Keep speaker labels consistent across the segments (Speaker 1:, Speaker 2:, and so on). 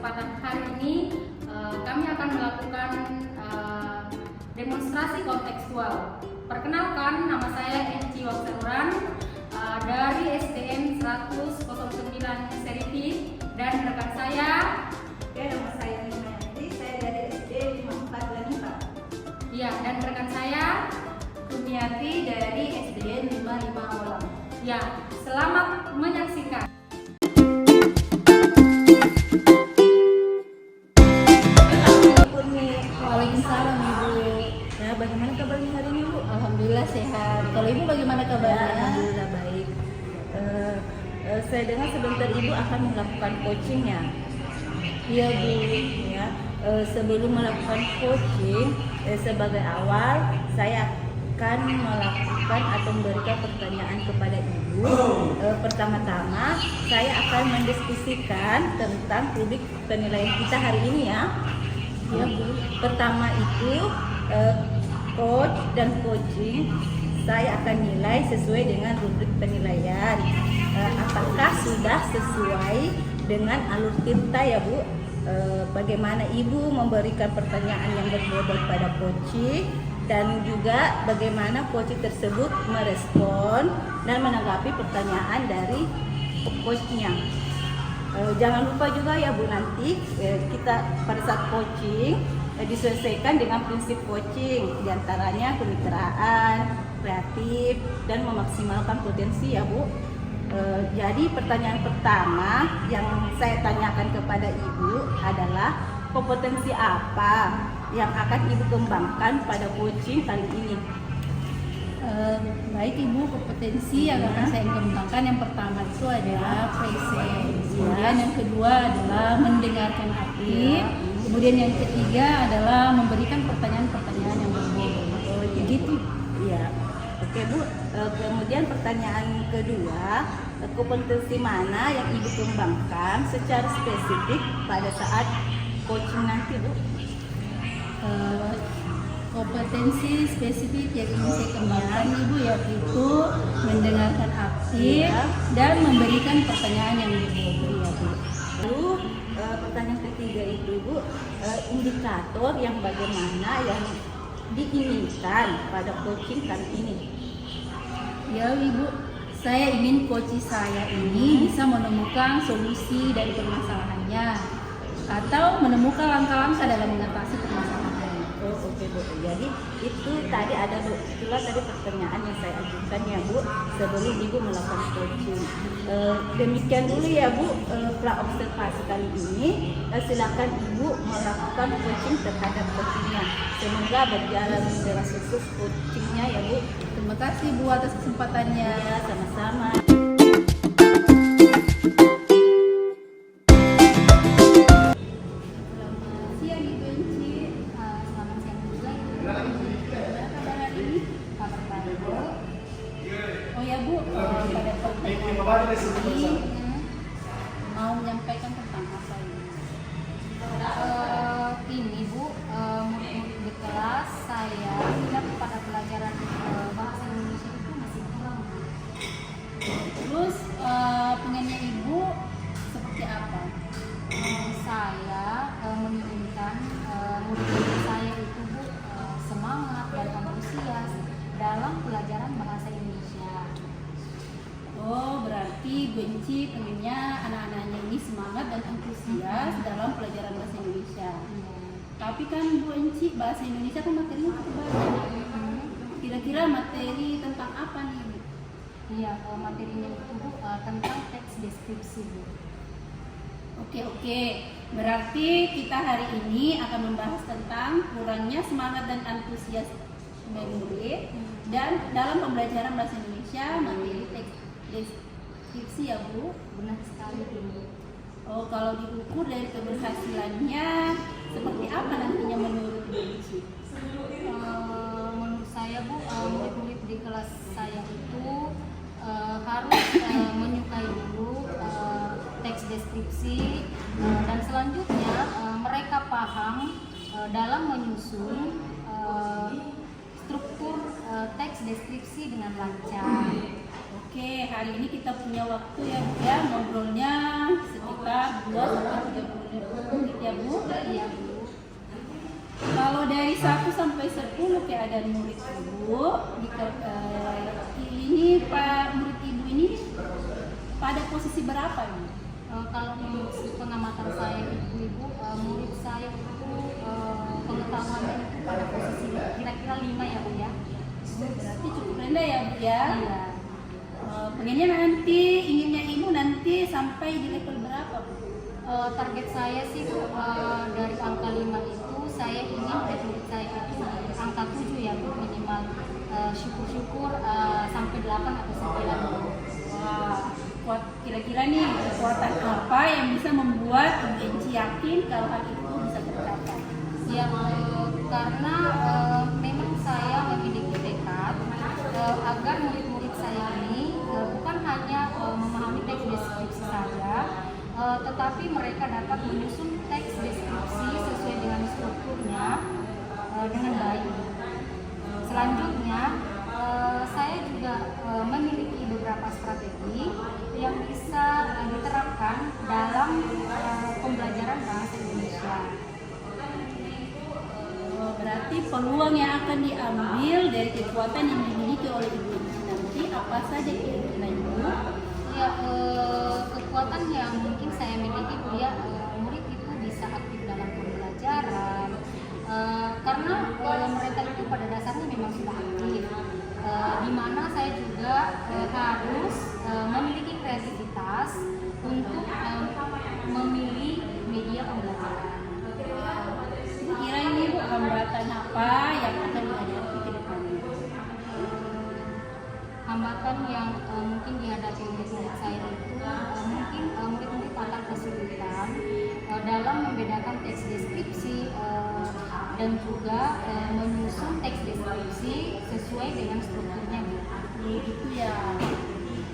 Speaker 1: kesempatan hari ini kami akan melakukan demonstrasi kontekstual. Perkenalkan, nama saya Enci Waksanuran dari SDN 109 Seri P, dan rekan saya.
Speaker 2: Nama saya Nimayati, saya dari SD 54 Lanipa.
Speaker 1: Ya, dan rekan saya
Speaker 2: Kumiati dari SDN 55 Olam.
Speaker 1: Ya, selamat menyaksikan.
Speaker 2: Waalaikumsalam Ibu. Ya, bagaimana kabarnya hari ini Bu?
Speaker 1: Alhamdulillah sehat. Kalau Ibu bagaimana kabarnya?
Speaker 2: Alhamdulillah baik. Saya dengar sebentar Ibu akan melakukan coaching ya.
Speaker 1: Iya Bu.
Speaker 2: Ya, sebelum melakukan coaching, sebagai awal saya akan melakukan atau memberikan pertanyaan kepada Ibu. Pertama-tama saya akan mendiskusikan tentang rubrik penilaian kita hari ini ya.
Speaker 1: Iya Bu.
Speaker 2: Pertama itu coach dan coaching saya akan nilai sesuai dengan rubrik penilaian. Apakah sudah sesuai dengan alur tirta ya Bu? Bagaimana Ibu memberikan pertanyaan yang berbobot pada coaching, dan juga bagaimana coaching tersebut merespon dan menanggapi pertanyaan dari coachnya. Jangan lupa juga ya Bu, nanti kita pada saat coaching disesuaikan dengan prinsip coaching, diantaranya kemitraan, kreatif, dan memaksimalkan potensi ya Bu. Jadi pertanyaan pertama yang saya tanyakan kepada Ibu adalah kompetensi apa yang akan Ibu kembangkan pada coaching kali ini?
Speaker 1: Baik Ibu, kompetensi yang akan saya kembangkan yang pertama itu adalah presence, kemudian yang kedua adalah mendengarkan aktif, kemudian yang ketiga adalah memberikan pertanyaan-pertanyaan yang berbobot. Begitu.
Speaker 2: Iya. Oke Bu, kemudian pertanyaan kedua, kompetensi mana yang Ibu kembangkan secara spesifik pada saat coaching nanti Bu?
Speaker 1: Kompetensi spesifik yang ingin saya kembangkan Ibu yaitu mendengarkan aktif dan memberikan pertanyaan yang berbobot ya Bu.
Speaker 2: Lalu pertanyaan ketiga itu Bu, indikator yang bagaimana yang diinginkan pada coaching kali ini?
Speaker 1: Ya Ibu, saya ingin coach saya ini bisa menemukan solusi dari permasalahannya atau menemukan langkah-langkah dalam mengatasi permasalahan.
Speaker 2: Oke Bu, jadi itu tadi ada itulah tadi pertanyaan yang saya ajukan ya Bu sebelum Ibu melakukan coaching. Demikian dulu ya Bu pra observasi kali ini. Silakan Ibu melakukan coaching terhadap coachingnya. Semoga berjalan dengan sukses coachingnya ya Bu.
Speaker 1: Terima kasih Bu atas kesempatannya.
Speaker 2: Ya, sama-sama.
Speaker 1: Pada pertemuan ini mau menyampaikan tentang apa ini? Ini Bu, murid-murid di kelas saya minat pada pelajaran bahasa Indonesia itu masih kurang. Terus pengennya Ibu seperti apa? Saya menginginkan murid-murid saya itu Bu semangat dan antusias dalam pelajaran bahasa Indonesia. Oh, berarti Bu Enci pengennya anak-anaknya ini semangat dan antusias dalam pelajaran bahasa Indonesia. Tapi kan Bu Enci, bahasa Indonesia kan materinya cukup banyak. Kira-kira materi tentang apa nih Bu? Iya, materinya itu Bu tentang teks deskripsi Bu. Oke. Berarti kita hari ini akan membahas tentang kurangnya semangat dan antusias murid dan dalam pembelajaran bahasa Indonesia materi teks deskripsi ya Bu. Benar sekali Bu. Oh, kalau diukur dari keberhasilannya seperti apa nantinya menurut Bu Enci? Menurut saya Bu, murid-murid di kelas saya itu harus menyukai dulu teks deskripsi dan selanjutnya mereka paham dalam menyusun struktur teks deskripsi dengan lancar. Oke, hari ini kita punya waktu ya ngobrolnya sekitar 2-3 menit. murid ya Bu? Iya Bu.
Speaker 2: Kalau dari 1 sampai 10 keadaan murid Ibu, ini Pak murid Ibu ini pada posisi berapa nih?
Speaker 1: Kalau menurut pengamatan saya ibu-ibu, murid saya itu pengetahuannya itu pada posisi kira-kira 5 ya Bu ya.
Speaker 2: Berarti cukup rendah ya Bu ya?
Speaker 1: Iya.
Speaker 2: Pengennya nanti, inginnya Ibu nanti sampai di level berapa Bu?
Speaker 1: Target saya sih Bu, dari angka 5 itu saya ingin murid saya itu di angka 7 ya Bu, minimal. Syukur-syukur sampai 8 atau 9 Bu.
Speaker 2: Wah, kira-kira nih kekuatan apa yang bisa membuat Ibu Enci yakin kalau hal itu bisa tercapai?
Speaker 1: Ya, karena memang saya memiliki tekad agar murid-murid saya ini bukan hanya memahami teks deskripsi saja, tetapi mereka dapat menyusun teks deskripsi sesuai dengan strukturnya dengan baik. Selanjutnya, saya juga memiliki beberapa strategi yang bisa diterapkan dalam pembelajaran bahasa Indonesia.
Speaker 2: Berarti peluang yang akan diambil dari kekuatan yang dimiliki oleh Ibu Enci nanti apa saja kira-kira Ibu?
Speaker 1: Ya, kekuatan yang mungkin saya miliki Bu ya, murid itu bisa aktif dalam pembelajaran karena mereka itu pada dasarnya memang sudah aktif. Di mana saya juga harus memiliki kreativitas untuk memilih media pembelajaran.
Speaker 2: Kira ini Bu, hambatan apa yang akan dihadapi ke depannya?
Speaker 1: Hambatan yang mungkin dihadapi murid-murid saya itu mungkin murid-murid akan kesulitan dalam membedakan teks deskripsi dan juga menyusun teks deskripsi sesuai dengan strukturnya
Speaker 2: Gitu ya.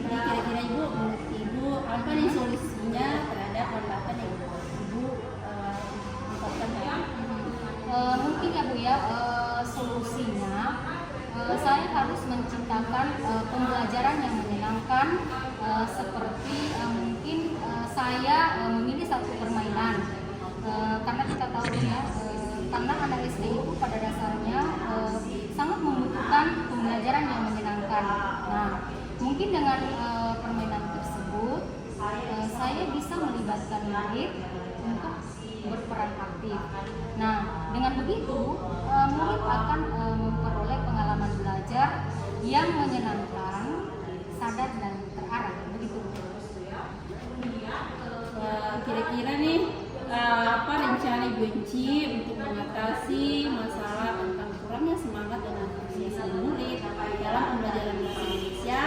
Speaker 2: Jadi kira-kira Ibu, menurut Ibu apa nih solusinya terhadap hambatan yang Ibu ungkapkan tadi?
Speaker 1: Mungkin ya Bu ya, solusinya saya harus menciptakan pembelajaran yang menyenangkan, seperti mungkin saya memilih satu permainan karena kita tahu ya, karena anak SD itu pada dasarnya sangat membutuhkan pembelajaran yang menyenangkan. Nah, mungkin dengan permainan tersebut saya bisa melibatkan murid untuk berperan aktif. Nah, dengan begitu murid akan memperoleh pengalaman belajar yang menyenangkan, sadar dan terarah. Begitu.
Speaker 2: Kira-kira nih apa rencana Ibu Enci untuk mengatasi masalah tentang kurangnya semangat dan antusiasme murid dalam pembelajaran bahasa Indonesia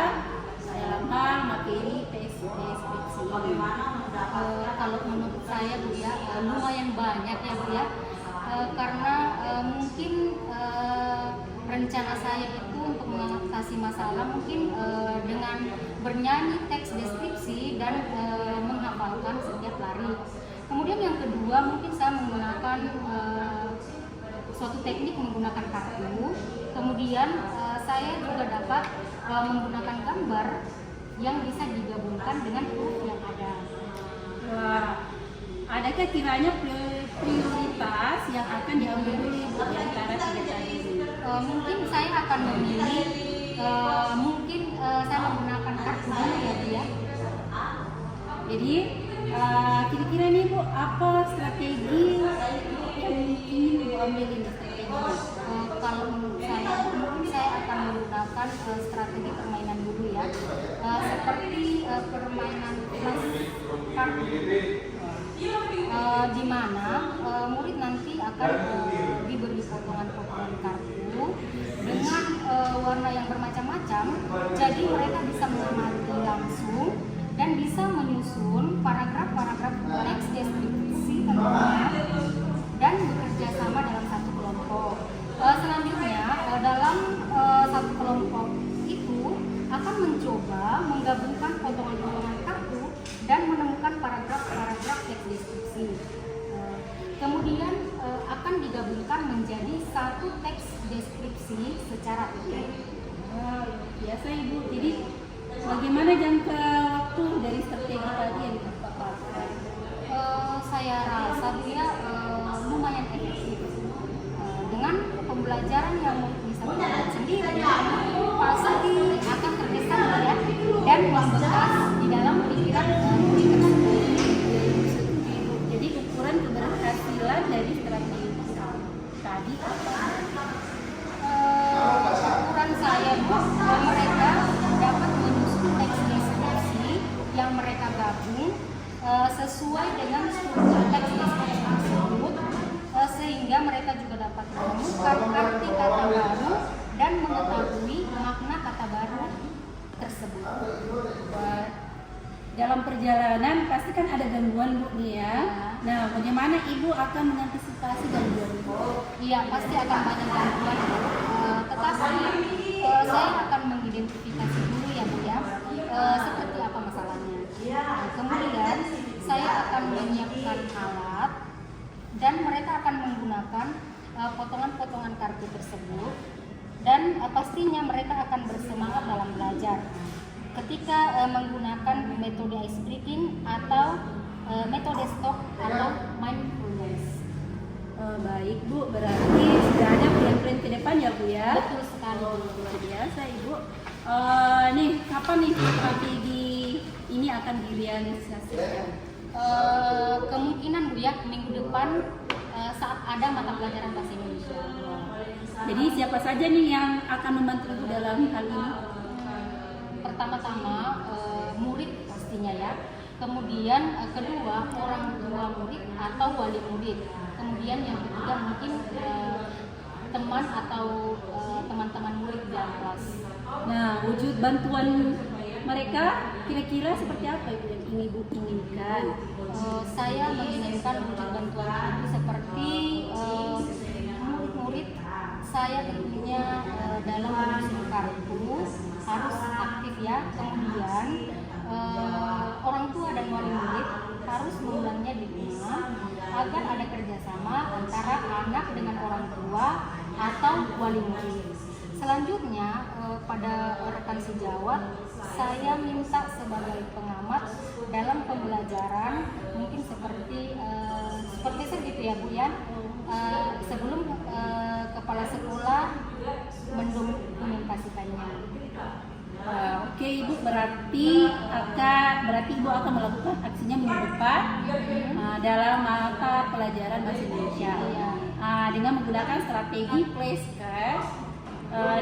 Speaker 2: dalam hal materi deskripsi?
Speaker 1: Kalau menurut saya Bu ya, lumayan banyak ya Bu ya, karena mungkin rencana saya itu untuk mengatasi masalah mungkin dengan bernyanyi teks deskripsi dan menghafalkan setiap lari. Kemudian yang kedua mungkin saya menggunakan suatu teknik menggunakan kartu. Kemudian saya juga dapat menggunakan gambar yang bisa digabungkan dengan huruf yang ada.
Speaker 2: Wah, adakah kiranya prioritas yang akan diambil dulu di antara tiga tadi?
Speaker 1: Mungkin saya akan memilih, mungkin saya menggunakan kartu dulu ya Bu ya.
Speaker 2: Jadi kira-kira nih Bu, apa strategi yang ingin Ibu ambil ini strateginya?
Speaker 1: Kalau menurut saya, mungkin saya akan menggunakan strategi permainan dulu ya, seperti permainan kelas kartu, di mana murid nanti akan diberi potongan-potongan kartu dengan warna yang bermacam-macam, jadi mereka bisa mengamati langsung dan bisa menyusun paragraf-paragraf teks deskripsi tentunya dan bekerja sama dalam satu kelompok. Selanjutnya dalam satu kelompok itu akan mencoba menggabungkan potongan-potongan kartu dan menemukan paragraf-paragraf teks deskripsi. Kemudian akan digabungkan menjadi satu teks deskripsi secara utuh.
Speaker 2: Biasa Ibu, jadi bagaimana jangka waktu dari strategi tadi yang dipaparkan?
Speaker 1: Saya rasa pelajaran yang bisa dibuat sendiri pasti akan terkesan ya dan membekas di dalam pikiran murid tersebut.
Speaker 2: Jadi ukuran keberhasilan dari strategi tadi apa?
Speaker 1: Ukuran saya Bu, mereka dapat menyusun teks deskripsi yang mereka gabung sesuai dengan struktur teks deskripsi tersebut, sehingga mereka juga dapat menemukan arti kata baru dan mengetahui makna kata baru tersebut.
Speaker 2: Dalam perjalanan pasti kan ada gangguan Bu nih ya. Nah, bagaimana Ibu akan mengantisipasi gangguan itu?
Speaker 1: Iya, pasti akan banyak gangguan Bu. Tetapi saya akan mengidentifikasi dulu ya Bu ya, seperti apa masalahnya. Kemudian saya akan menyiapkan alat dan mereka akan menggunakan potongan-potongan kartu tersebut dan pastinya mereka akan bersemangat dalam belajar ketika menggunakan metode ice breaking atau metode stop atau mindfulness.
Speaker 2: Baik Bu, berarti sudah ada plan-plan ke depan ya Bu ya?
Speaker 1: Betul sekali Bu.
Speaker 2: Luar biasa Ibu. Nih, kapan nih strategi ini akan direalisasikan?
Speaker 1: Kemungkinan Bu ya minggu depan saat ada mata pelajaran bahasa Indonesia.
Speaker 2: Jadi siapa saja nih yang akan membantu Ibu dalam hal ini?
Speaker 1: Pertama-tama murid pastinya ya. Kemudian kedua orang tua murid atau wali murid. Kemudian yang ketiga mungkin teman atau teman-teman murid dalam kelas.
Speaker 2: Nah, wujud bantuan mereka kira-kira seperti apa Ibu yang ingin Ibu inginkan?
Speaker 1: Saya menginginkan wujud bantuan itu seperti murid-murid saya tentunya dalam menyusun kartu harus aktif ya. Kemudian orang tua dan wali murid harus mengulangnya di rumah agar ada kerjasama antara anak dengan orang tua atau wali murid. Selanjutnya pada rekan sejawat saya minta sebagai pengamat dalam pembelajaran mungkin seperti saya gitu ya Bu ya. Sebelum kepala sekolah mendokumentasikannya.
Speaker 2: Oke Ibu, berarti Ibu akan melakukan aksinya minggu depan dalam mata pelajaran bahasa Indonesia dengan menggunakan strategi flashcards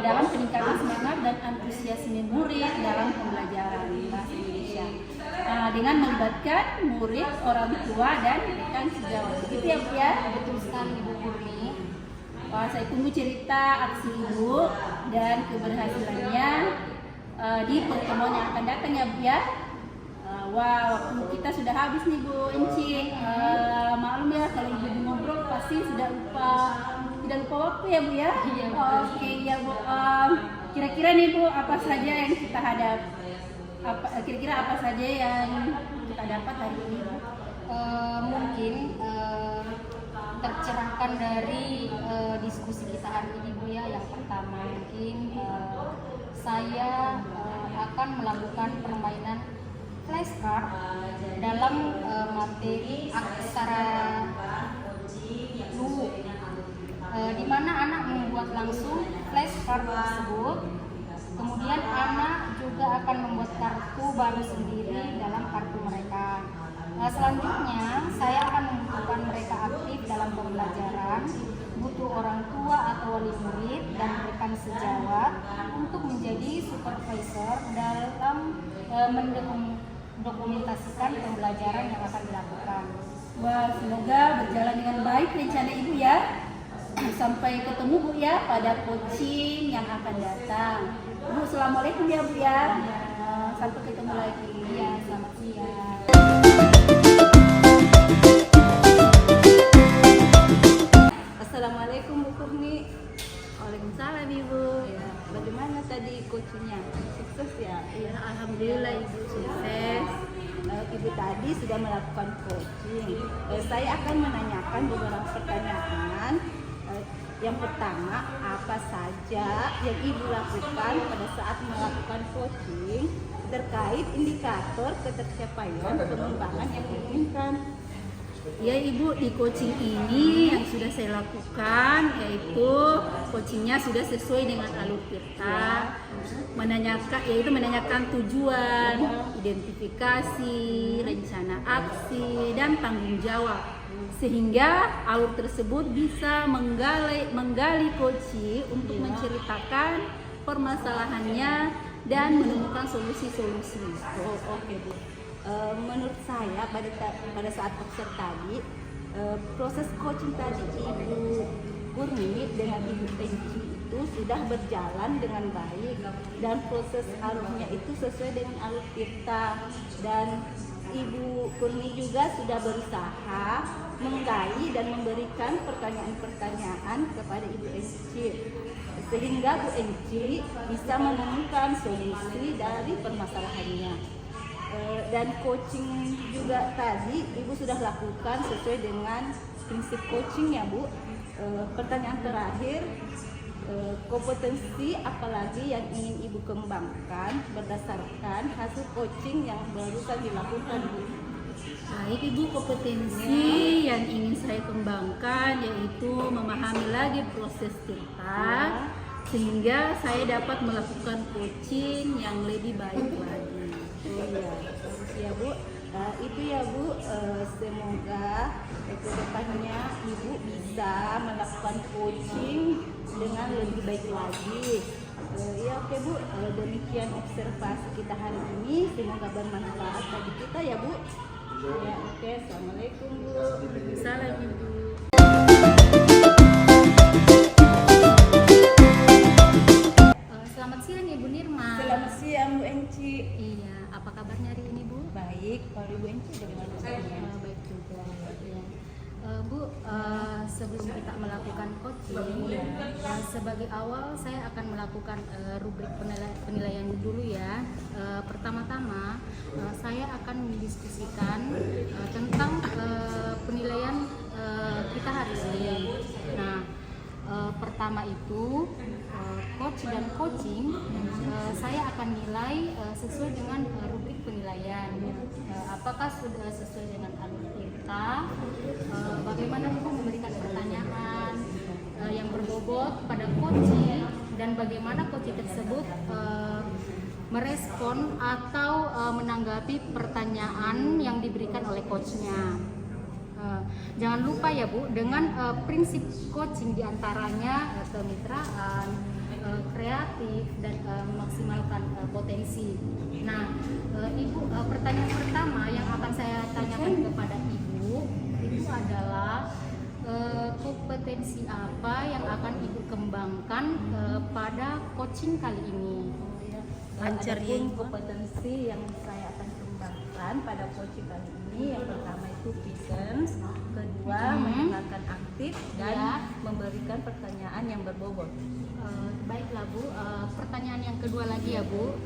Speaker 2: dalam peningkatan semangat dan antusiasme murid dalam pembelajaran bahasa Indonesia dengan melibatkan murid, orang tua dan rekan sejawat. Begitu ya Bu ya?
Speaker 1: Betul sekali Ibu Purni.
Speaker 2: Saya tunggu cerita aksi Ibu dan keberhasilannya di pertemuan yang akan datang ya Bu ya. Waktu kita sudah habis nih Bu Enci. Maklum ya kalau Ibu ngobrol pasti tidak lupa waktu ya Bu ya.
Speaker 1: Iya,
Speaker 2: Oke ya Bu. Kira-kira nih Bu apa saja yang kita kira-kira apa saja yang kita dapat hari ini Bu?
Speaker 1: Mungkin tercerahkan dari diskusi kita hari ini Bu ya. Yang pertama mungkin saya akan melakukan permainan flashcard dalam materi aksara Luwu, di mana anak membuat langsung flashcard tersebut. Kemudian anak juga akan membuat kartu baru sendiri dalam kartu mereka. Selanjutnya saya akan membutuhkan mereka aktif dalam pembelajaran, butuh orang tua atau wali murid dan rekan sejawat untuk menjadi supervisor dalam mendokumentasikan pembelajaran yang akan dilakukan.
Speaker 2: Wah, semoga berjalan dengan baik rencana Ibu ya. Sampai ketemu Bu ya pada coaching yang akan datang. Bu, assalamualaikum ya Bu ya. Sampai ketemu lagi.
Speaker 1: Ya, selamat siang.
Speaker 2: Assalamualaikum Bu Kurni. Waalaikumsalam Ibu. Ya, bagaimana tadi coachingnya? Sukses ya?
Speaker 1: Ya, alhamdulillah Ibu sukses.
Speaker 2: Ibu tadi sudah melakukan coaching. Saya akan menanyakan beberapa pertanyaan. Yang pertama, apa saja yang Ibu lakukan pada saat melakukan coaching terkait indikator ketercapaian pengembangan yang diinginkan? Ya Ibu, di coaching ini yang sudah saya lakukan yaitu coachingnya sudah sesuai dengan alur tirta, menanyakan tujuan, identifikasi, rencana aksi, dan tanggung jawab, sehingga alur tersebut bisa menggali coaching untuk menceritakan permasalahannya dan menemukan solusi-solusi.
Speaker 3: Oh, oke Bu. Menurut saya pada saat observ tadi, proses coaching tadi Ibu Kurni dengan Ibu Enci itu sudah berjalan dengan baik, dan proses alurnya itu sesuai dengan alur tirta, dan Ibu Kurni juga sudah berusaha menggali dan memberikan pertanyaan-pertanyaan kepada Ibu Enci, sehingga Bu Enci bisa menemukan solusi dari permasalahannya. Dan coaching juga tadi Ibu sudah lakukan sesuai dengan prinsip coaching ya Bu. Pertanyaan terakhir, kompetensi apalagi yang ingin Ibu kembangkan berdasarkan hasil coaching yang barusan dilakukan Bu?
Speaker 2: Baik Ibu, kompetensi yang ingin saya kembangkan yaitu memahami lagi proses tirta, sehingga saya dapat melakukan coaching yang lebih baik lagi.
Speaker 3: Oh iya, bagus ya Bu. Itu ya Bu, semoga ke depannya Ibu bisa melakukan coaching dengan lebih baik lagi. Ya oke Bu, demikian observasi kita hari ini, semoga bermanfaat bagi kita ya Bu. Ya oke, assalamualaikum Bu.
Speaker 2: Salam Ibu.
Speaker 1: Selamat siang Ibu Nirma.
Speaker 3: Selamat siang Bu Enci.
Speaker 1: Iya, apa kabarnya hari ini Bu?
Speaker 3: Baik, kalau Ibu Enci bagaimana kabarnya?
Speaker 1: Baik juga. Ya. Bu, sebelum kita melakukan coaching, sebagai awal saya akan melakukan rubrik penilaian dulu ya. Pertama-tama saya akan mendiskusikan tentang penilaian kita hari ini. Nah, pertama itu coach dan coaching, saya akan nilai sesuai dengan rubrik penilaian. Apakah sudah sesuai dengan alur tirta, bagaimana Ibu memberikan pertanyaan yang berbobot pada coaching, dan bagaimana coaching tersebut merespon atau menanggapi pertanyaan yang diberikan oleh coachnya. Jangan lupa ya Bu, dengan prinsip coaching diantaranya kemitraan, kreatif, dan memaksimalkan potensi. Nah, Ibu, pertanyaan pertama yang akan saya tanyakan kepada Ibu itu adalah kompetensi apa yang akan Ibu kembangkan pada coaching kali ini?
Speaker 3: Adapun kompetensi yang saya akan kembangkan pada coaching kali ini, yang pertama itu presence, kedua mendengarkan aktif, dan memberikan pertanyaan yang berbobot.
Speaker 1: Baiklah Bu, pertanyaan yang kedua lagi ya Bu,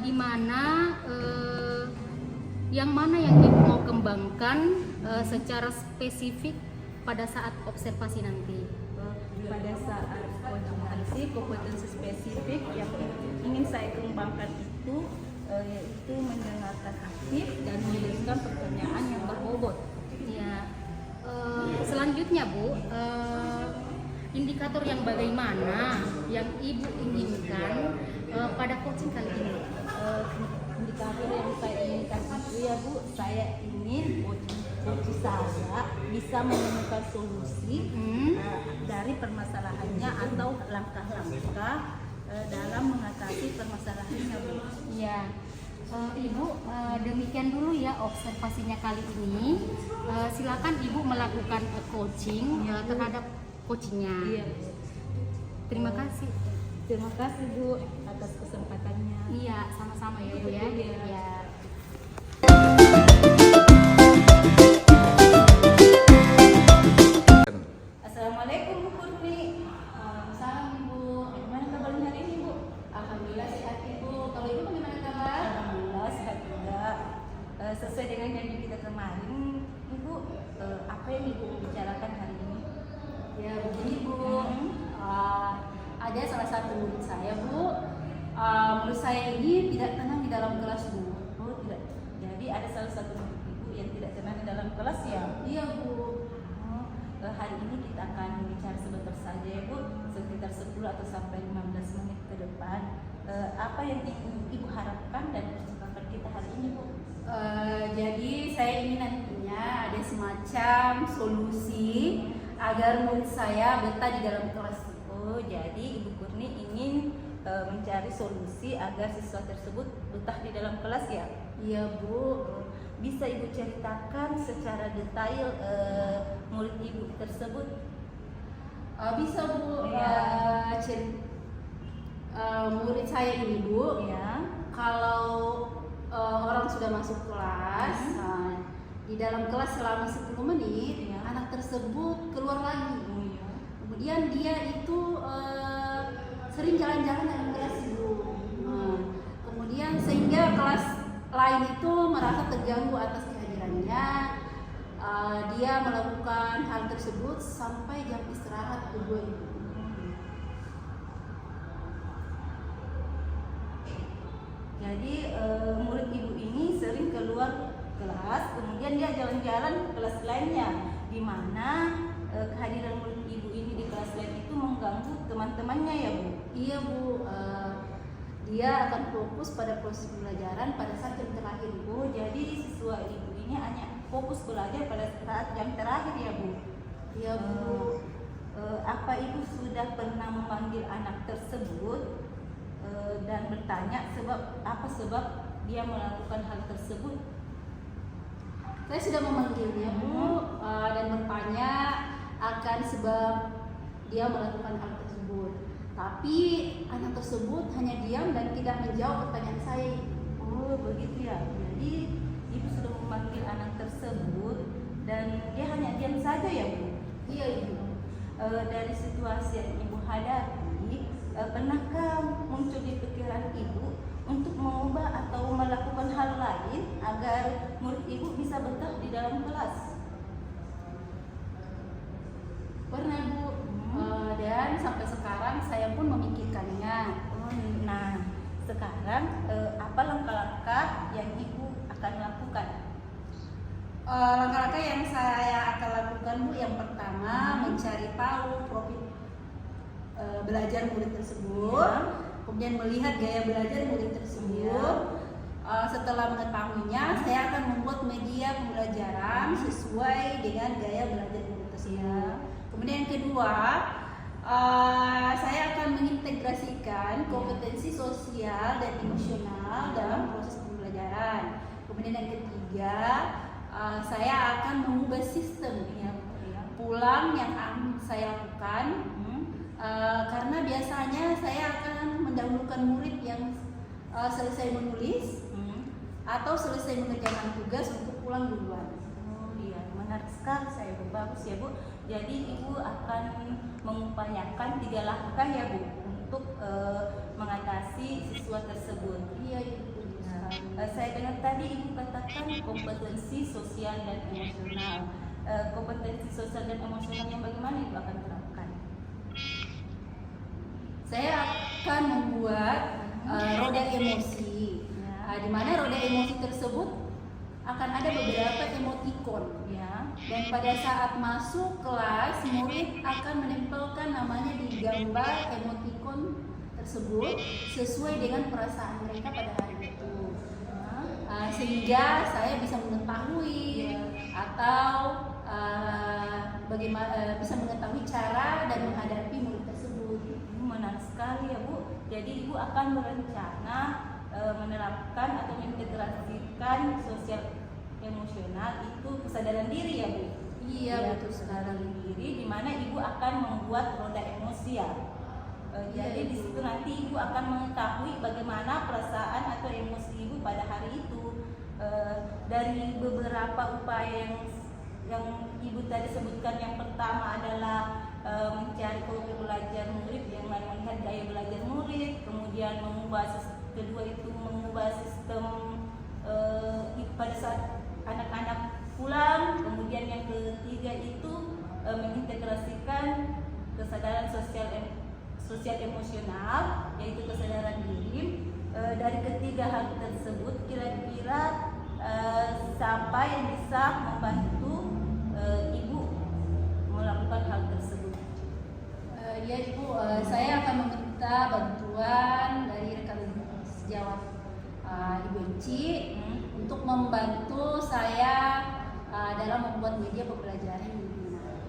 Speaker 1: di mana yang mana yang Ibu mau kembangkan secara spesifik pada saat observasi nanti?
Speaker 3: Pada saat coaching nanti, kompetensi spesifik yang ingin saya kembangkan itu yaitu mendengarkan aktif dan memberikan pertanyaan yang berbobot.
Speaker 1: Ya, selanjutnya Bu, indikator yang bagaimana yang Ibu inginkan pada coaching kali ini?
Speaker 3: Indikator yang saya inginkan itu ya Bu, saya ingin coaching saya bisa menemukan solusi dari permasalahannya atau langkah-langkah dalam mengatasi permasalahannya Bu.
Speaker 1: Ya, Ibu, demikian dulu ya observasinya kali ini. Silakan Ibu melakukan coaching terhadap coachingnya.
Speaker 3: Iya.
Speaker 1: Terima kasih.
Speaker 3: Terima kasih Bu atas kesempatannya.
Speaker 1: Iya, sama-sama ya Bu ya.
Speaker 3: Iya.
Speaker 1: Ya.
Speaker 3: Assalamualaikum Bu Kurni.
Speaker 1: Salam Ibu.
Speaker 3: Gimana kabarnya hari ini Bu?
Speaker 1: Alhamdulillah sehat Ibu. Kalau Ibu bagaimana kabar?
Speaker 3: Alhamdulillah sehat juga. Sesuai dengan janji kita kemarin, Ibu, apa yang Ibu bicarakan hari ini?
Speaker 1: Ya begini Bu, ada salah satu murid saya Bu, menurut saya ini tidak tenang di dalam kelas Bu.
Speaker 3: Oh tidak. Jadi ada salah satu murid Ibu yang tidak tenang di dalam kelas ya?
Speaker 1: Iya
Speaker 3: hari ini kita akan bicara sebentar saja ya Bu, sekitar 10 atau sampai 15 menit ke depan. Apa yang Ibu harapkan dari percakapan kita hari ini Bu?
Speaker 1: Jadi saya ingin nantinya ada semacam solusi agar murid saya betah di dalam kelas.
Speaker 3: Oh, jadi Ibu Kurni ingin mencari solusi agar siswa tersebut betah di dalam kelas ya?
Speaker 1: Iya Bu.
Speaker 3: Bisa Ibu ceritakan secara detail murid Ibu tersebut?
Speaker 1: Bisa Bu.
Speaker 3: Ya.
Speaker 1: Murid saya ini Bu,
Speaker 3: Ya.
Speaker 1: kalau orang sudah masuk kelas, di dalam kelas selama 10 menit,
Speaker 3: Ya.
Speaker 1: anak tersebut keluar lagi.
Speaker 3: Ya.
Speaker 1: Kemudian dia itu sering jalan-jalan dalam kelas Bu. Kemudian sehingga kelas lain itu merasa terganggu atas kehadirannya. Dia melakukan hal tersebut sampai jam istirahat kedua Ibu.
Speaker 3: Jadi murid Ibu ini sering keluar kelas, kemudian dia jalan-jalan ke kelas lainnya, di mana kehadiran murid Ibu ini di kelas lain itu mengganggu teman-temannya ya Bu?
Speaker 1: Iya Bu, dia akan fokus pada proses pembelajaran pada saat yang terakhir Bu.
Speaker 3: Oh, jadi siswa Ibu ini hanya fokus belajar pada saat yang terakhir ya Bu?
Speaker 1: Iya Bu.
Speaker 3: Apa Ibu sudah pernah memanggil anak tersebut dan bertanya apa sebab dia melakukan hal tersebut?
Speaker 1: Saya sudah memanggilnya Bu, dan bertanya akan sebab dia melakukan hal tersebut. Tapi anak tersebut hanya diam dan tidak menjawab pertanyaan saya.
Speaker 3: Oh begitu ya. Jadi Ibu sudah memanggil anak tersebut dan dia hanya diam saja ya Bu?
Speaker 1: Iya Ibu.
Speaker 3: Dari situasi yang Ibu hadapi, pernahkah muncul di pikiran Ibu untuk mengubah atau melakukan hal lain agar murid Ibu bisa betah di dalam kelas?
Speaker 1: Pernah Bu, dan sampai sekarang saya pun memikirkannya.
Speaker 3: Nah, sekarang apa langkah-langkah yang Ibu akan lakukan?
Speaker 1: Langkah-langkah yang saya akan lakukan Bu, yang pertama mencari tahu profil belajar murid tersebut, kemudian melihat gaya belajar murid tersebut. Setelah mengetahuinya, saya akan membuat media pembelajaran sesuai dengan gaya belajar murid tersebut. Kemudian yang kedua, saya akan mengintegrasikan kompetensi sosial dan emosional dalam proses pembelajaran. Kemudian yang ketiga, saya akan mengubah sistem pulang yang saya lakukan, karena biasanya saya akan mendahulukan murid yang selesai menulis atau selesai mengerjakan tugas untuk pulang duluan.
Speaker 3: Oh iya, menarik sekali saya Bu, bagus ya Bu. Jadi Ibu akan mengupayakan 3 langkah ya Bu untuk mengatasi siswa tersebut.
Speaker 1: Iya Ibu.
Speaker 3: Saya dengar tadi Ibu katakan kompetensi sosial dan emosional. Kompetensi sosial dan emosional yang bagaimana Ibu akan terapkan?
Speaker 1: Saya akan membuat roda emosi, di mana roda emosi tersebut akan ada beberapa emoticon.
Speaker 3: Ya.
Speaker 1: Dan pada saat masuk kelas, murid akan menempelkan namanya di gambar emoticon tersebut sesuai dengan perasaan mereka pada hari itu. Sehingga saya bisa mengetahui atau bagaimana bisa mengetahui cara dan menghadapi murid tersebut.
Speaker 3: Menarik sekali ya Bu. Jadi Ibu akan berencana menerapkan atau mengintegrasikan sosial emosional itu kesadaran diri ya Bu.
Speaker 1: Iya betul
Speaker 3: kesadaran diri, di mana Ibu akan membuat roda emosi ya. Jadi di situ nanti Ibu akan mengetahui bagaimana perasaan atau emosi Ibu pada hari itu. Dari beberapa upaya yang Ibu tadi sebutkan, yang pertama adalah mencari pola belajar murid dengan melihat gaya belajar murid, kemudian kedua itu mengubah sistem pada saat anak-anak pulang, kemudian yang ketiga itu mengintegrasikan kesadaran sosial emosional, yaitu kesadaran diri. Dari ketiga hal tersebut, kira-kira siapa yang bisa membantu Ibu melakukan
Speaker 1: media pembelajaran yang lebih menarik.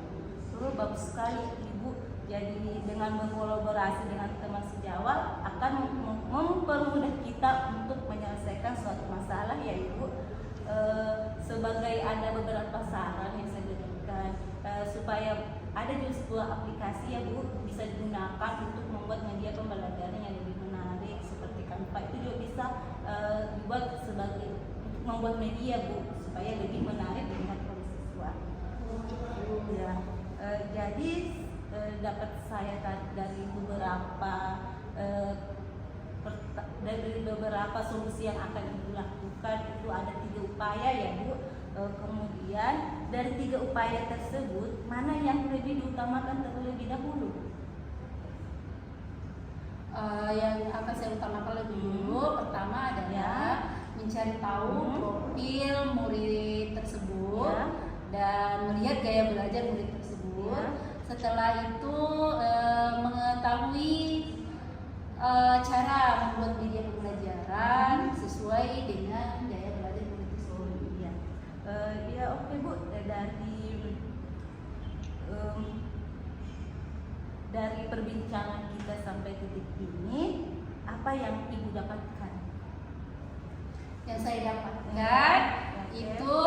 Speaker 3: Bagus sekali Ibu. Jadi dengan berkolaborasi dengan teman sejawat akan mempermudah kita untuk menyelesaikan suatu masalah ya Ibu. Sebagai ada beberapa saran yang saya berikan supaya ada juga sebuah aplikasi ya Bu bisa digunakan untuk membuat media pembelajaran yang lebih menarik seperti Canva. Itu juga bisa dibuat sebagai untuk membuat media Bu supaya lebih menarik dilihat oleh siswa. Ya, jadi dapat saya dari beberapa solusi yang akan Ibu lakukan itu ada 3 upaya ya Bu. Kemudian dari 3 upaya tersebut mana yang lebih diutamakan terlebih dahulu?
Speaker 1: Yang akan saya utamakan lebih dulu pertama adalah mencari tahu profil murid tersebut dan melihat gaya belajar murid tersebut. Setelah itu mengetahui cara membuat media pembelajaran sesuai dengan gaya belajar murid tersebut.
Speaker 3: Ya oke Bu, dari perbincangan kita sampai titik ini, apa yang Ibu dapatkan?
Speaker 1: Yang saya dapatkan itu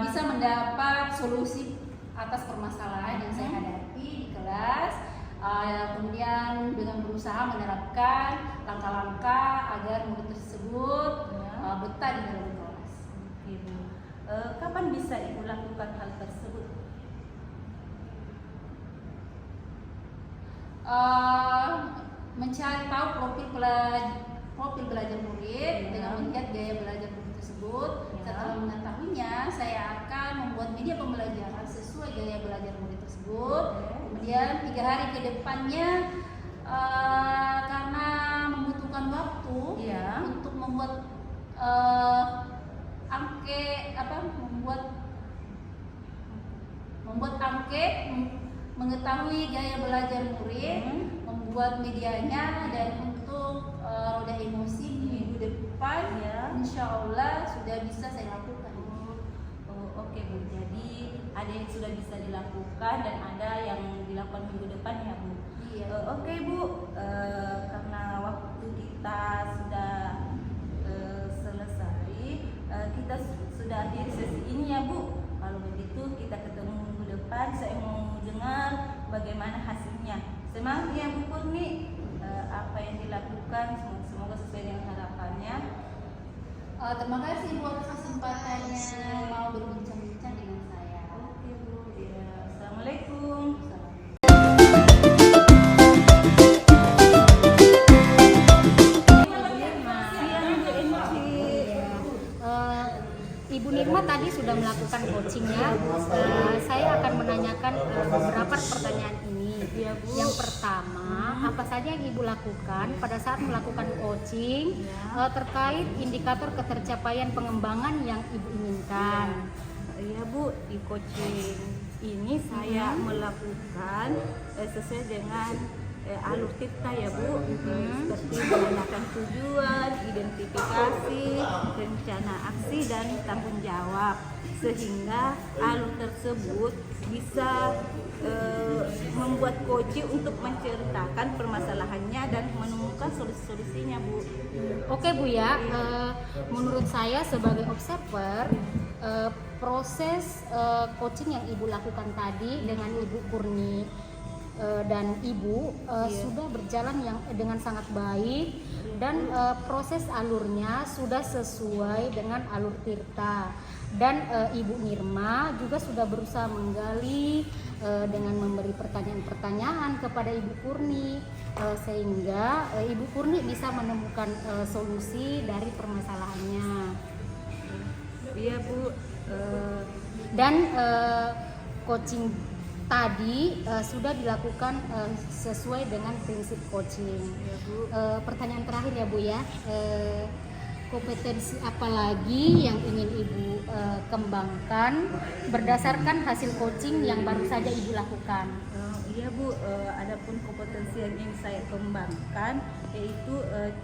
Speaker 1: bisa mendapat solusi atas permasalahan yang saya hadapi di kelas. Kemudian dengan berusaha menerapkan langkah-langkah agar murid tersebut betah di dalam kelas.
Speaker 3: Ibu, kapan bisa Ibu lakukan hal tersebut?
Speaker 1: Mencari tahu profil belajar murid dengan melihat gaya belajar murid tersebut. Setelah mengetahuinya, saya akan membuat media pembelajaran sesuai gaya belajar murid tersebut. Kemudian 3 hari ke depannya karena membutuhkan waktu untuk membuat membuat angket, mengetahui gaya belajar murid, membuat medianya, dan untuk roda emosi di minggu depan insya Allah sudah bisa saya lakukan.
Speaker 3: Oke Bu, jadi ada yang sudah bisa dilakukan dan ada yang dilakukan minggu depan ya Bu. Oke Bu, karena waktu kita sudah selesai, kita sudah akhiri sesi ini ya Bu. Kalau begitu kita ketemu minggu depan. Saya mau dengar bagaimana hasilnya. Semangat ya Bu Kurni, apa yang dilakukan semoga sesuai dengan harapannya.
Speaker 1: Terima kasih buat kesempatannya mau berbincang-bincang dengan saya.
Speaker 3: Oke Bu, Assalamualaikum.
Speaker 1: Ibu Nirma tadi sudah melakukan coachingnya. Saya akan menanyakan beberapa pertanyaan ini. Yang pertama, apa saja yang Ibu lakukan pada saat melakukan coaching terkait indikator ketercapaian pengembangan yang Ibu inginkan?
Speaker 3: Ya Bu, di coaching ini saya melakukan sesuai dengan alur Tirta ya Bu, seperti menanyakan tujuan, identifikasi, rencana aksi dan tanggung jawab, sehingga alur tersebut bisa membuat coaching untuk menceritakan permasalahannya dan menemukan solusi-solusinya Bu.
Speaker 1: Oke Bu ya, menurut saya sebagai observer, proses coaching yang Ibu lakukan tadi dengan Ibu Kurni dan Ibu sudah berjalan dengan sangat baik dan proses alurnya sudah sesuai dengan alur Tirta, dan Ibu Nirma juga sudah berusaha menggali dengan memberi pertanyaan-pertanyaan kepada Ibu Kurni sehingga Ibu Kurni bisa menemukan solusi dari permasalahannya.
Speaker 3: Iya Bu,
Speaker 1: dan coaching tadi sudah dilakukan sesuai dengan prinsip coaching.
Speaker 3: ya Bu.
Speaker 1: Pertanyaan terakhir ya Bu ya, kompetensi apa lagi yang ingin Ibu kembangkan berdasarkan hasil coaching yang baru saja Ibu lakukan?
Speaker 2: Iya Bu, adapun kompetensi yang ingin saya kembangkan yaitu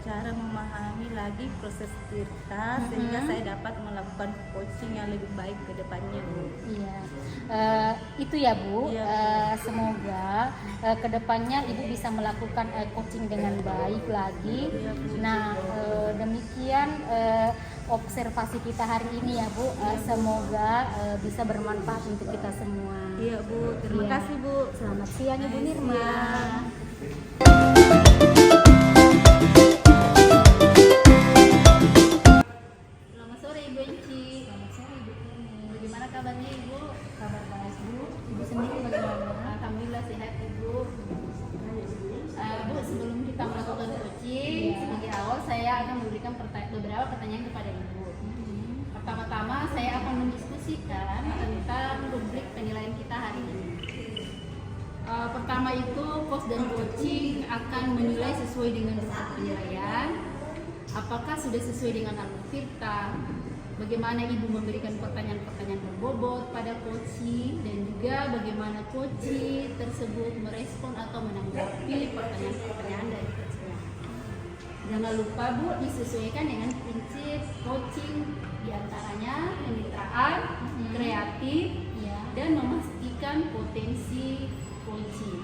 Speaker 2: cara memahami lagi proses tirta sehingga saya dapat melakukan coaching yang lebih baik ke depannya Bu.
Speaker 1: Iya, itu ya Bu.
Speaker 2: Iya.
Speaker 1: Semoga kedepannya Ibu bisa melakukan coaching dengan baik lagi.
Speaker 2: Iya, Bu.
Speaker 1: Nah, demikian observasi kita hari ini ya Bu. Semoga bisa bermanfaat untuk kita semua.
Speaker 2: Iya Bu, terima
Speaker 1: Iya.
Speaker 2: kasih Bu.
Speaker 1: Selamat siang Ibu Nirma.
Speaker 2: Iya.
Speaker 3: Selamat sore Ibu Enci.
Speaker 1: Selamat sore Ibu Nirma.
Speaker 3: Bagaimana kabarnya Ibu?
Speaker 1: Kabar baik Bu. Ibu sendiri bagaimana?
Speaker 3: Alhamdulillah sehat Ibu. Bu, sebelum kita melakukan coaching, sebagai awal saya akan memberikan beberapa pertanyaan kepada Ibu. Pertama-tama saya akan mendiskusikan tentang rubrik penilaian kita hari ini. Pertama itu coach dan coaching akan menilai sesuai dengan rubrik penilaian. Apakah sudah sesuai dengan alur tirta? Bagaimana Ibu memberikan pertanyaan-pertanyaan berbobot pada coaching, dan juga bagaimana coaching tersebut merespon atau menanggapi pertanyaan-pertanyaan dari coaching. Jangan lupa Bu, disesuaikan dengan prinsip coaching, diantaranya kemitraan, kreatif,
Speaker 1: Iya.
Speaker 3: dan memastikan potensi coaching.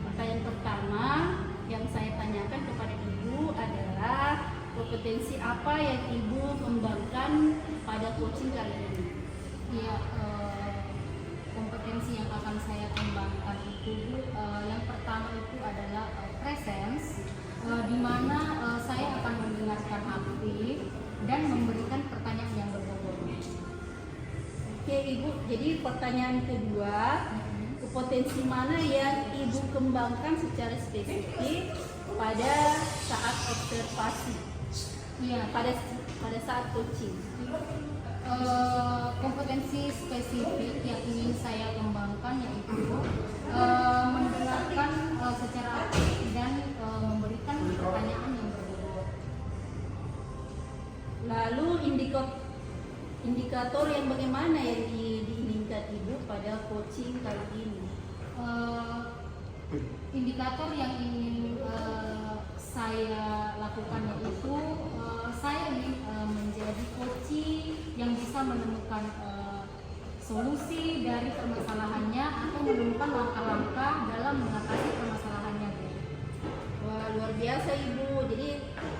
Speaker 3: Pertanyaan pertama yang saya tanyakan kepada Ibu adalah kompetensi apa yang Ibu kembangkan pada coaching kali ini?
Speaker 1: Iya, kompetensi yang akan saya kembangkan itu Bu, yang pertama itu adalah presence, di mana saya akan mendengarkan aktif dan memberikan pertanyaan yang berbobot.
Speaker 3: Oke Ibu, jadi pertanyaan kedua, kompetensi mana yang Ibu kembangkan secara spesifik pada saat observasi?
Speaker 1: Iya,
Speaker 3: Pada saat coaching.
Speaker 1: kompetensi spesifik yang ingin saya kembangkan yaitu mendengarkan secara aktif dan memberikan pertanyaan yang berbobot.
Speaker 3: Lalu indikator yang bagaimana yang diinginkan Ibu pada coaching kali ini?
Speaker 1: Indikator yang ingin saya lakukan yaitu saya ingin menjadi coaching yang bisa menemukan solusi dari permasalahannya atau menemukan langkah-langkah dalam mengatasi permasalahannya Bu.
Speaker 3: Wah, luar biasa Ibu. Jadi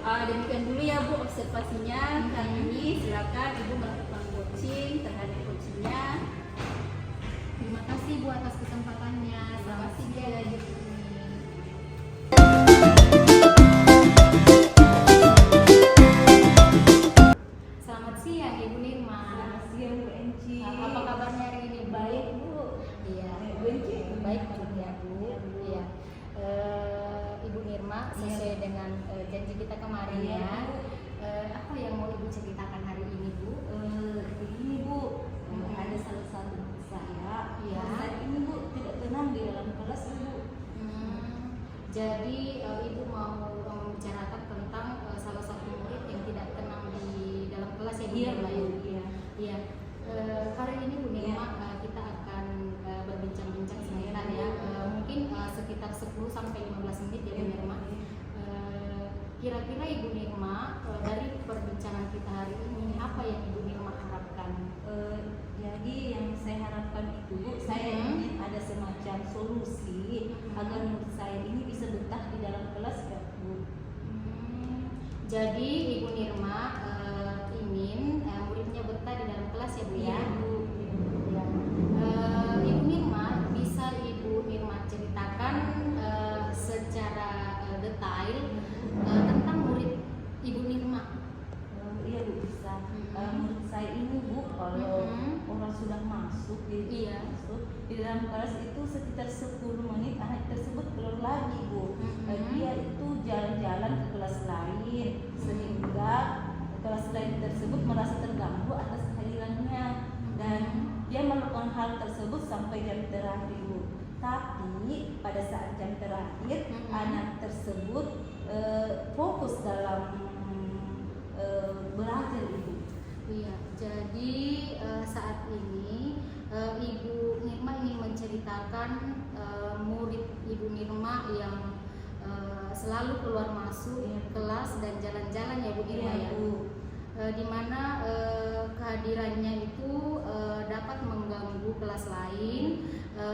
Speaker 3: demikian dulu ya Bu observasinya kali ini. Silakan Ibu melakukan coaching terhadap coachingnya.
Speaker 1: Terima kasih Bu atas kesempatannya. Selamat
Speaker 3: kasih, Bu.
Speaker 1: siang. Selamat siang Ibu Nirma.
Speaker 2: Selamat siang Bu Enci.
Speaker 1: Apa kabarnya hari ini?
Speaker 2: Baik Bu.
Speaker 1: Iya.
Speaker 2: Bu Enci.
Speaker 1: Baik juga Bu. Iya. Ibu Nirma, sesuai dengan janji kita kemarin
Speaker 2: Iya,
Speaker 1: ya.
Speaker 2: Bu.
Speaker 1: Apa yang mau Ibu ceritakan hari ini Bu?
Speaker 2: Begini Bu, ada salah satu murid saya.
Speaker 1: Iya.
Speaker 2: Saat ini Bu tidak tenang di dalam kelas Bu.
Speaker 1: Jadi Ibu mau membicarakan tentang salah satu murid yang tidak tenang di dalam kelas ya Bu Nirma ya?
Speaker 2: Iya.
Speaker 1: Iya. Hari ini Bu Nirma kita akan berbincang-bincang sebentar ya. Mungkin sekitar 10 sampai 15 menit ya Bu Nirma. Kira-kira Ibu Nirma dari perbincangan kita hari ini apa yang Ibu Nirma harapkan?
Speaker 2: Jadi yang saya harapkan itu Bu, saya ingin ada semacam solusi agar murid saya ini bisa betah di dalam kelas ya Bu.
Speaker 1: Jadi Ibu Nirma ingin muridnya betah di dalam kelas ya Bu ya?
Speaker 2: Iya, Bu.
Speaker 1: Ya. Ibu Nirma, bisa Ibu Nirma ceritakan secara detail tentang murid Ibu Nirma?
Speaker 2: Iya Bu, bisa. Menurut saya ini Bu, kalau orang sudah masuk
Speaker 1: Iya.
Speaker 2: di dalam kelas itu sekitar 10 menit anak tersebut keluar lagi Bu. Dia itu jalan-jalan ke kelas lain sehingga kelas lain tersebut merasa terganggu atas kehadirannya dan dia melakukan hal tersebut sampai jam terakhir Bu. Tapi pada saat jam terakhir anak tersebut fokus dalam belajar Ibu.
Speaker 1: Iya, jadi saat ini Ibu Nirma ingin menceritakan murid Ibu Nirma yang selalu keluar masuk kelas dan jalan-jalan ya Bu Nirma ya. Di mana kehadirannya itu dapat mengganggu kelas lain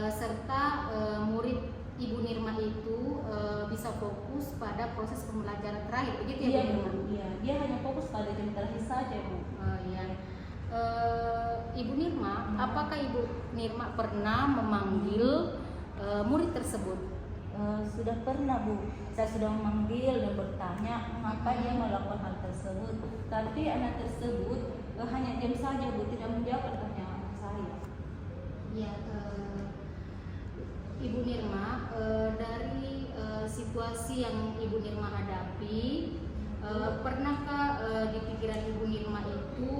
Speaker 1: serta murid Ibu Nirma itu bisa fokus pada proses pembelajaran terakhir, begitu ya Bu Nirma?
Speaker 3: Iya, dia hanya fokus pada jam terakhir saja Bu.
Speaker 1: Iya. Ibu Nirma, apakah Ibu Nirma pernah memanggil murid tersebut?
Speaker 3: Sudah pernah Bu, saya sudah memanggil dan bertanya mengapa dia melakukan hal tersebut. Tapi anak tersebut hanya diam saja Bu, tidak menjawab pertanyaan saya.
Speaker 1: Ya, Ibu Nirma, dari situasi yang Ibu Nirma hadapi, pernahkah di pikiran Ibu Nirma itu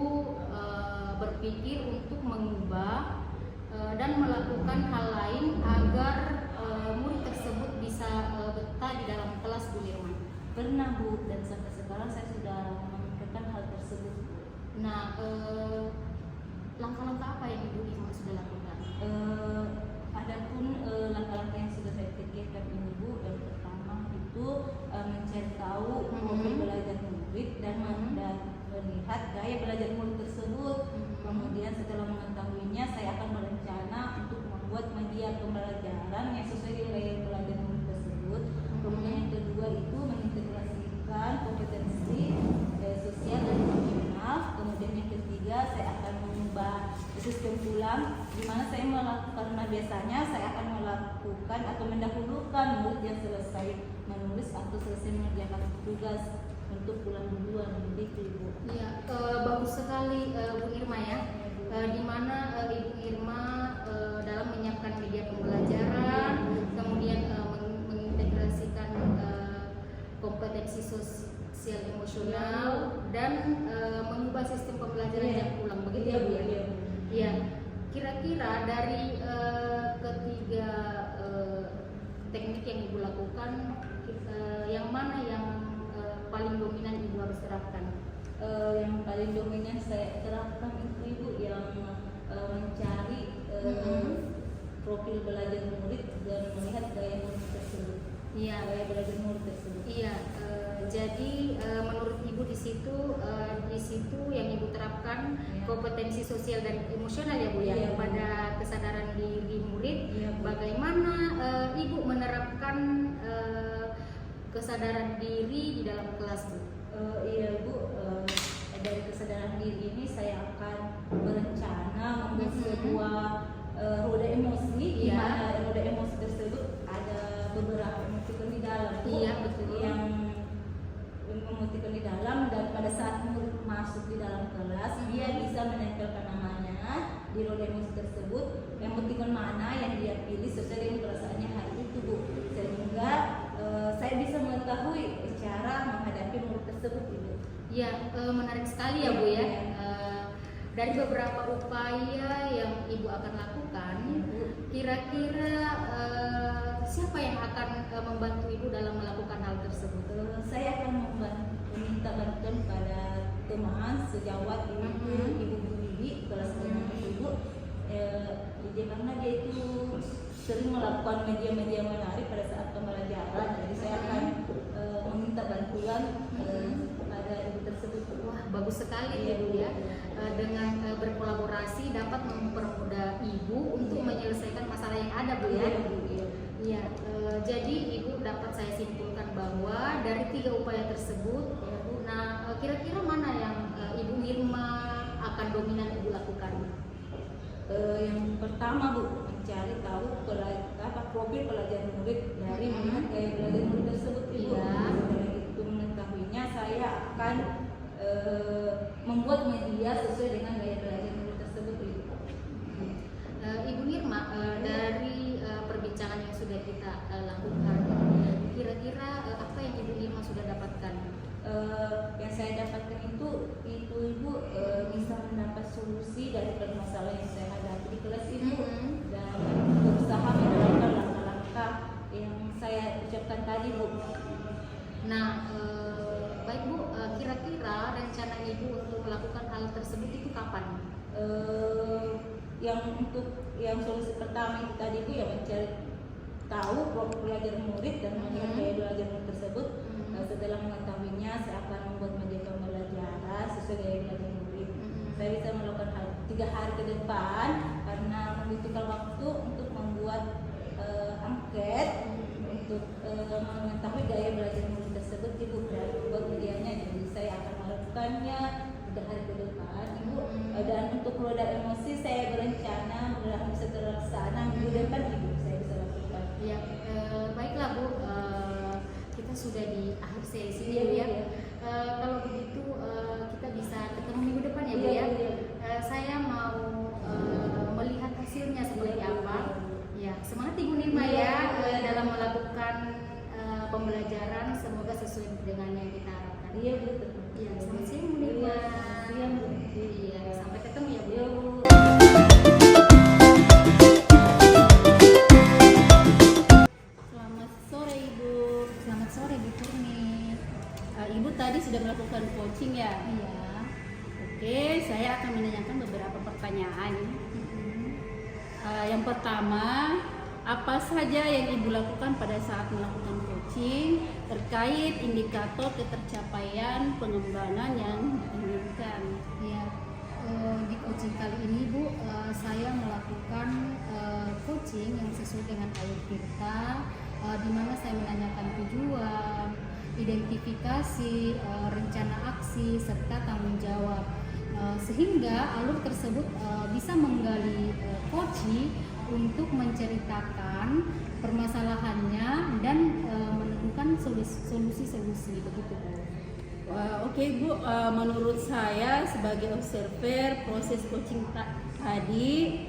Speaker 1: berpikir untuk mengubah dan melakukan hal lain agar murid tersebut bisa betah di dalam kelas Bu Nirma?
Speaker 3: Pernah Bu, dan sampai sekarang saya sudah memikirkan hal tersebut.
Speaker 1: Nah, langkah-langkah apa yang Ibu Nirma sudah lakukan?
Speaker 3: Adapun langkah-langkah yang sudah saya pikirkan ini Bu, yang pertama itu mencari tahu profil belajar murid dan melihat gaya belajar murid tersebut. Kemudian setelah mengetahuinya, saya akan berencana untuk membuat media pembelajaran yang sesuai dengan gaya belajar murid tersebut. Kemudian yang kedua itu mengintegrasikan kompetensi sosial dan emosional. Kemudian yang ketiga, saya akan mengubah sistem pulang, di mana saya melakukan, karena biasanya saya akan melakukan atau mendahulukan murid yang selesai menulis atau selesai mengerjakan tugas untuk pulang duluan, begitu Ibu.
Speaker 1: Iya, bagus sekali Bu Nirma ya. Di mana Ibu Nirma dalam menyiapkan media pembelajaran, kemudian mengintegrasikan kompetensi sosial emosional dan mengubah sistem pembelajaran jam pulang, begitu ya Bu ya? Iya. Kira-kira dari ketiga teknik yang Ibu lakukan, yang mana yang paling dominan Ibu harus terapkan?
Speaker 3: Yang paling dominan saya terapkan itu Ibu yang mencari profil belajar murid dan melihat gaya murid tersebut.
Speaker 1: Iya,
Speaker 3: gaya belajar murid tersebut.
Speaker 1: Iya, jadi menurut Ibu di situ yang Ibu terapkan kompetensi sosial dan emosional ya Bu ya, pada kesadaran diri murid. Bagaimana Ibu menerapkan kesadaran diri di dalam kelas Bu?
Speaker 3: Iya Bu, dari kesadaran diri ini saya akan berencana membuat sebuah roda emosi, di mana roda emosi tersebut ada beberapa emotikon di dalam.
Speaker 1: Iya betul.
Speaker 3: Yang emotikon di dalam, dan pada saat murid masuk di dalam kelas, dia bisa menempelkan namanya di roda emosi tersebut, emotikon mana yang dia pilih sesuai dengan perasaannya hari itu Bu, sehingga saya bisa mengetahui cara menghadapi murid tersebut Ibu.
Speaker 1: Ya, menarik sekali ya Bu ya. Dari beberapa upaya yang Ibu akan lakukan, kira-kira siapa yang akan membantu Ibu dalam melakukan hal tersebut?
Speaker 3: Saya akan meminta bantuan pada teman sejawat Ibu Bibi kelas 6 Ibu. Karena dia itu sering melakukan media-media menarik pada saat pembelajaran, jadi saya akan meminta bantuan pada Ibu tersebut.
Speaker 1: Wah, bagus sekali ya Bu ya. Dengan berkolaborasi dapat mempermudah Ibu untuk menyelesaikan masalah yang ada Bu ya. Iya, jadi Ibu dapat saya simpulkan bahwa dari 3 upaya tersebut, ya Bu. Nah, kira-kira mana yang Ibu Nirma akan dominan Ibu lakukan?
Speaker 3: Yang pertama Bu, mencari tahu profil pelajar murid dari mana gaya belajar murid tersebut Ibu. Setelah itu mengetahuinya, saya akan membuat media sesuai dengan gaya belajar murid tersebut Ibu.
Speaker 1: Ibu Nirma, dari perbincangan yang sudah kita lakukan, kira-kira apa yang Ibu Nirma sudah dapatkan?
Speaker 3: Yang saya dapatkan itu Ibu bisa mendapat solusi dari permasalahan yang saya hadapi di kelas Ibu, dan berusaha menerapkan langkah-langkah yang saya ucapkan tadi Bu.
Speaker 1: Nah, baik Bu, kira-kira rencana Ibu untuk melakukan hal tersebut
Speaker 2: untuk yang solusi pertama itu tadi itu ya mencari tahu profil belajar murid dan melihat gaya belajar murid tersebut. Setelah mengetahuinya, saya akan membuat media pembelajaran sesuai gaya belajar murid. Saya bisa melakukan hal 3 hari ke depan karena membutuhkan waktu untuk membuat angket untuk mengetahui gaya belajar murid tersebut Ibu, dan membuat medianya. Jadi saya akan melakukannya 3 hari ke depan Ibu. Dan untuk roda emosi saya berencana mudah bisa terlaksana minggu depan Ibu, saya bisa lakukan.
Speaker 1: Ya, baiklah Bu, kita sudah di akhir sesi ini
Speaker 2: Iya,
Speaker 1: Bu ya.
Speaker 2: iya.
Speaker 1: Kalau begitu kita bisa ketemu minggu depan ya Bu
Speaker 2: Iya,
Speaker 1: ya.
Speaker 2: iya.
Speaker 1: Saya mau melihat hasilnya seperti
Speaker 2: Iya,
Speaker 1: apa.
Speaker 2: iya.
Speaker 1: Ya, semangat Ibu Nirma
Speaker 2: Iya,
Speaker 1: ya
Speaker 2: iya.
Speaker 1: dalam melakukan pembelajaran, semoga sesuai dengan yang kita harapkan.
Speaker 2: Iya Bu.
Speaker 1: Iya, selamat siang Bu Nirma.
Speaker 2: Iya Bu.
Speaker 1: Iya, sampai ketemu ya Bu.
Speaker 2: Iya Bu.
Speaker 3: Selamat sore Ibu.
Speaker 1: Selamat sore Bu Purni.
Speaker 3: Ibu tadi sudah melakukan coaching ya?
Speaker 1: Iya.
Speaker 3: Oke, saya akan menanyakan beberapa pertanyaan. Yang pertama, apa saja yang Ibu lakukan pada saat melakukan coaching terkait indikator ketercapaian pengembangan yang diinginkan?
Speaker 1: Ya, di coaching kali ini Bu, saya melakukan coaching yang sesuai dengan alur Tirta, di mana saya menanyakan tujuan, identifikasi, rencana aksi, serta tanggung jawab, sehingga alur tersebut bisa menggali coaching untuk menceritakan permasalahannya dan menemukan solusi-solusi begitu Bu.
Speaker 3: Oke Bu, menurut saya sebagai observer proses coaching tadi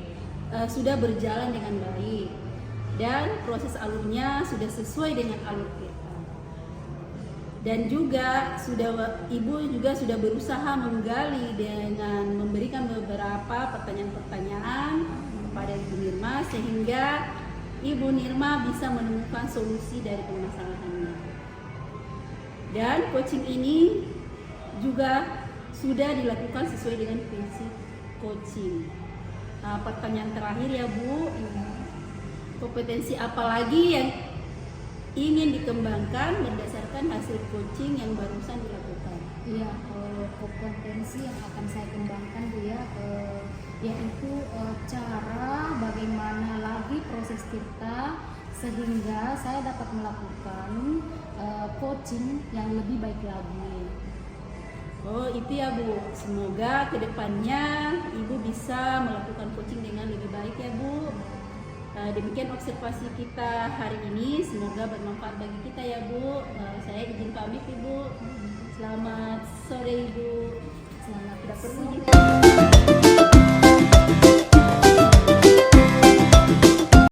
Speaker 3: sudah berjalan dengan baik dan proses alurnya sudah sesuai dengan alur kita. Dan juga Ibu juga sudah berusaha menggali dengan memberikan beberapa pertanyaan-pertanyaan kepada Ibu Nirma sehingga Ibu Nirma bisa menemukan solusi dari permasalahannya. Dan coaching ini juga sudah dilakukan sesuai dengan prinsip coaching. Pertanyaan terakhir ya Bu, kompetensi apa lagi yang ingin dikembangkan berdasarkan hasil coaching yang barusan dilakukan?
Speaker 1: Iya, kompetensi yang akan saya kembangkan Bu ya, yaitu cara bagaimana lagi proses Tirta sehingga saya dapat melakukan coaching yang lebih baik lagi.
Speaker 3: Oh itu ya Bu, semoga kedepannya Ibu bisa melakukan coaching dengan lebih baik ya Bu. Demikian observasi kita hari ini, semoga bermanfaat bagi kita ya Bu. Saya izin pamit Ibu. Selamat sore Ibu.
Speaker 1: Selamat
Speaker 3: Tidak perlu
Speaker 1: sore.
Speaker 3: izin.